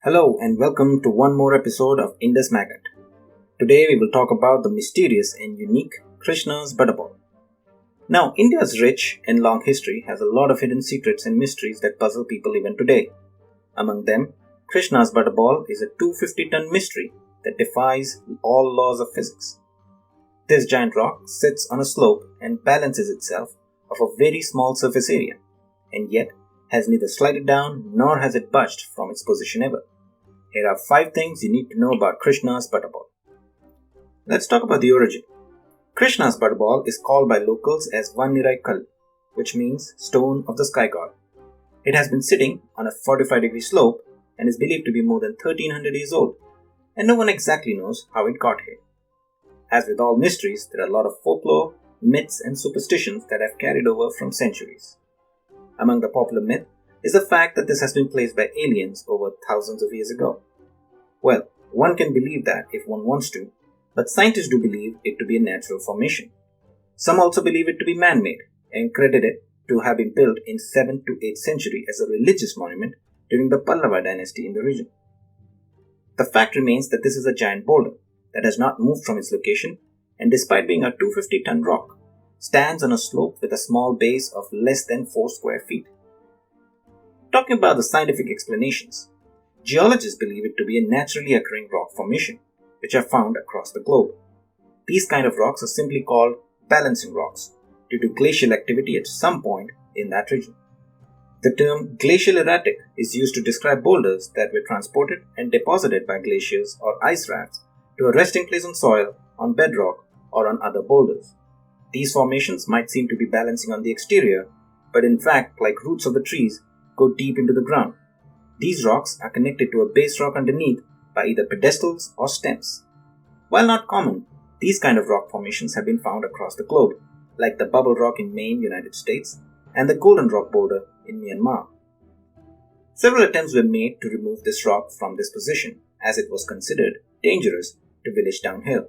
Hello and welcome to one more episode of Indus Magnet. Today we will talk about the mysterious and unique Krishna's Butterball. Now, India's rich and long history has a lot of hidden secrets and mysteries that puzzle people even today. Among them, Krishna's Butterball is a 250-ton mystery that defies all laws of physics. This giant rock sits on a slope and balances itself of a very small surface area, and yet has neither slided down nor has it budged from its position ever. Here are 5 things you need to know about Krishna's Butterball. Let's talk about the origin. Krishna's Butterball is called by locals as Vannirai Kal, which means stone of the sky god. It has been sitting on a 45-degree slope and is believed to be more than 1300 years old, and no one exactly knows how it got here. As with all mysteries, there are a lot of folklore, myths and superstitions that have carried over from centuries. Among the popular myth is the fact that this has been placed by aliens over thousands of years ago. Well, one can believe that if one wants to, but scientists do believe it to be a natural formation. Some also believe it to be man-made and credit it to have been built in 7th to 8th century as a religious monument during the Pallava dynasty in the region. The fact remains that this is a giant boulder that has not moved from its location, and despite being a 250-ton rock, stands on a slope with a small base of less than 4 square feet. Talking about the scientific explanations, geologists believe it to be a naturally occurring rock formation, which are found across the globe. These kind of rocks are simply called balancing rocks due to glacial activity at some point in that region. The term glacial erratic is used to describe boulders that were transported and deposited by glaciers or ice rafts to a resting place on soil, on bedrock, or on other boulders. These formations might seem to be balancing on the exterior, but in fact, like roots of the trees, go deep into the ground. These rocks are connected to a base rock underneath by either pedestals or stems. While not common, these kind of rock formations have been found across the globe, like the Bubble Rock in Maine, United States, and the Golden Rock boulder in Myanmar. Several attempts were made to remove this rock from this position, as it was considered dangerous to village downhill,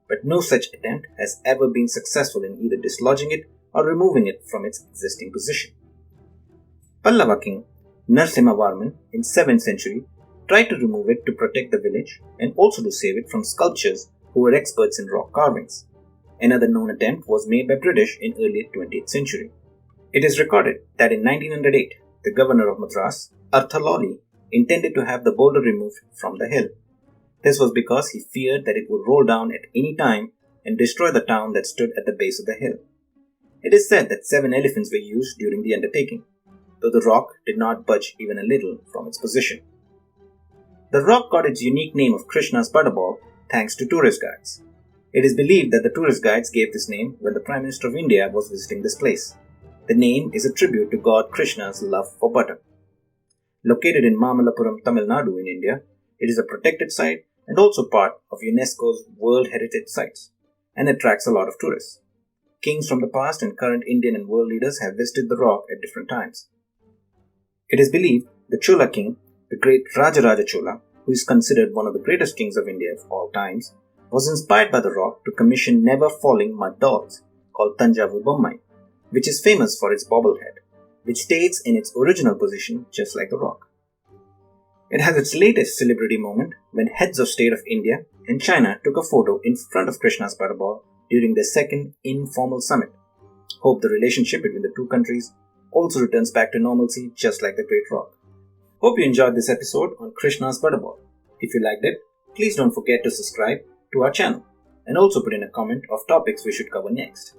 but no such attempt has ever been successful in either dislodging it or removing it from its existing position. Pallava king Narasimhavarman in 7th century tried to remove it to protect the village and also to save it from sculptors who were experts in rock carvings. Another known attempt was made by British in early 20th century. It is recorded that in 1908, the governor of Madras, Arthaloli, intended to have the boulder removed from the hill. This was because he feared that it would roll down at any time and destroy the town that stood at the base of the hill. It is said that 7 elephants were used during the undertaking, though the rock did not budge even a little from its position. The rock got its unique name of Krishna's Butterball thanks to tourist guides. It is believed that the tourist guides gave this name when the Prime Minister of India was visiting this place. The name is a tribute to God Krishna's love for butter. Located in Mamallapuram, Tamil Nadu in India, it is a protected site and also part of UNESCO's World Heritage Sites, and attracts a lot of tourists. Kings from the past and current Indian and world leaders have visited the rock at different times. It is believed the Chola king, the great Rajaraja Chola, who is considered one of the greatest kings of India of all times, was inspired by the rock to commission never-falling mud dolls called Tanjavur Bommai, which is famous for its bobblehead, which stays in its original position just like the rock. It has its latest celebrity moment when heads of state of India and China took a photo in front of Krishna's Butterball during their second informal summit. Hope the relationship between the two countries also returns back to normalcy just like the Great Rock. Hope you enjoyed this episode on Krishna's Butterball. If you liked it, please don't forget to subscribe to our channel and also put in a comment of topics we should cover next.